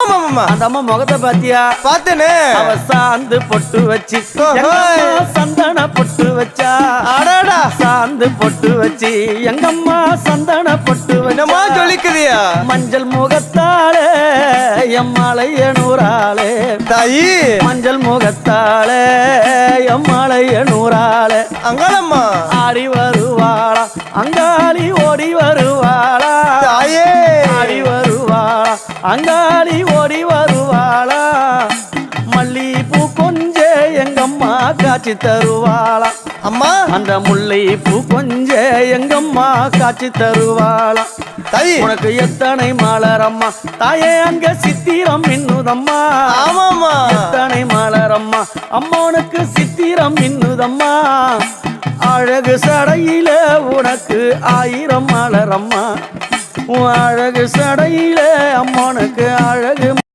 அந்த அம்மா முகத்தை பாத்தியா? பார்த்தேனே. அவ சாந்து பொட்டு வச்சு சந்தன பொட்டு வச்சா. அடடா சாந்து பொட்டு வச்சு எங்கம்மா சந்தன பொட்டு என்னமா சொல்லிக்குதியா? மஞ்சள் முகத்தாலே எம்மாளைய நூறாளே தாயி. மஞ்சள் முகத்தாலே எம்மாளைய நூறாளே அங்காளம்மா ஆடி வருவாளா அங்காளி ஓடி வருவாளா தாயே. ஆடி வருவாளா அங்காளி ஓடி வருவாளா மல்லிப்பூ கொஞ்ச எங்கம்மா காட்சி தருவாளா அம்மா அந்த முல்லை பூ கொஞ்ச எங்கம்மா காட்சி தருவாளா தாயி. உனக்கு எத்தனை மலரம்மா தாயே அங்க சித்திரம் மின்னுதம்மா. ஆமாம்மா. எத்தனை மலரம்மா அம்மா உனக்கு சித்திரம் மின்னுதம்மா. அழகு சடையில உனக்கு 1000 மலரம்மா. உன் அழகு சடையில அம்மா உனக்கு அழகு